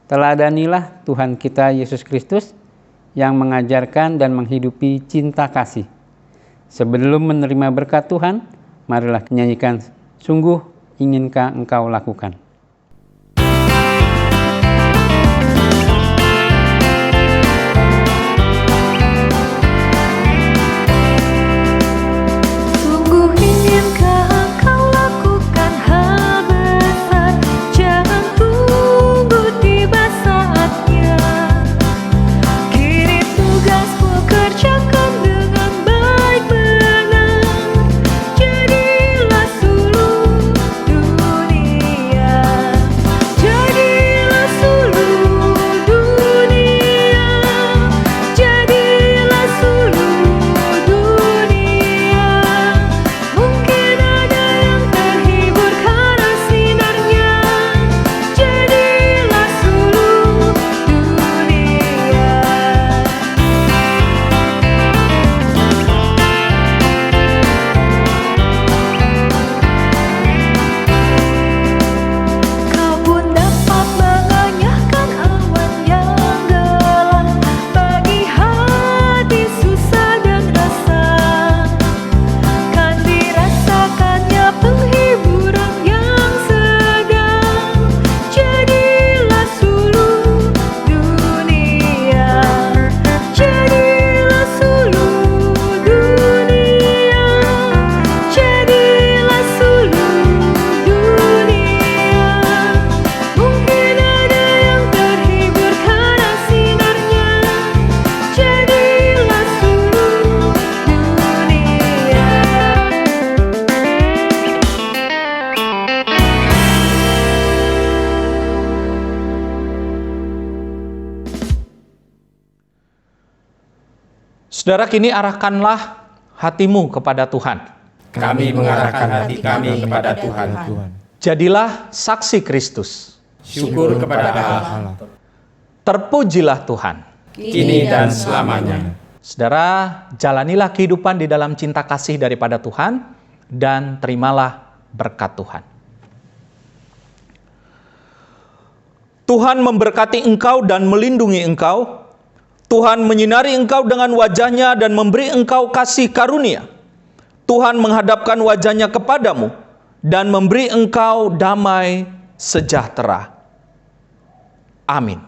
Teladanilah Tuhan kita Yesus Kristus yang mengajarkan dan menghidupi cinta kasih. Sebelum menerima berkat Tuhan, marilah nyanyikan Sungguh Inginkah Engkau Lakukan. Sungguh inginkah Engkau lakukan hal besar, jangan tunggu tiba saatnya. Kini tugasmu kerjakan dengan baik benar, jadilah sulung dunia. Saudara, kini arahkanlah hatimu kepada Tuhan. Kami mengarahkan hati kami kepada Tuhan. Jadilah saksi Kristus. Syukur kepada Allah, Terpujilah Tuhan. kini dan selamanya. Saudara, jalanilah kehidupan di dalam cinta kasih daripada Tuhan dan terimalah berkat Tuhan. Tuhan memberkati engkau dan melindungi engkau. Tuhan menyinari engkau dengan wajah-Nya dan memberi engkau kasih karunia. Tuhan menghadapkan wajah-Nya kepadamu dan memberi engkau damai sejahtera. Amin.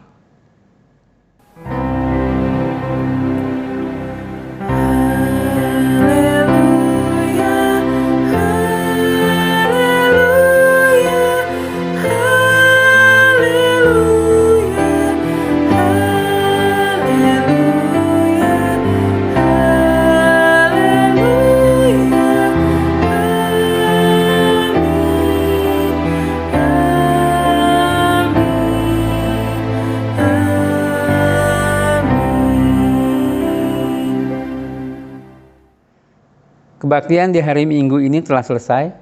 Kebaktian di hari Minggu ini telah selesai.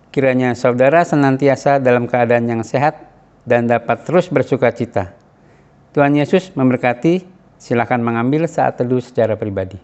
Kiranya saudara senantiasa dalam keadaan yang sehat dan dapat terus bersuka cita. Tuhan Yesus memberkati. Silakan mengambil saat teduh secara pribadi.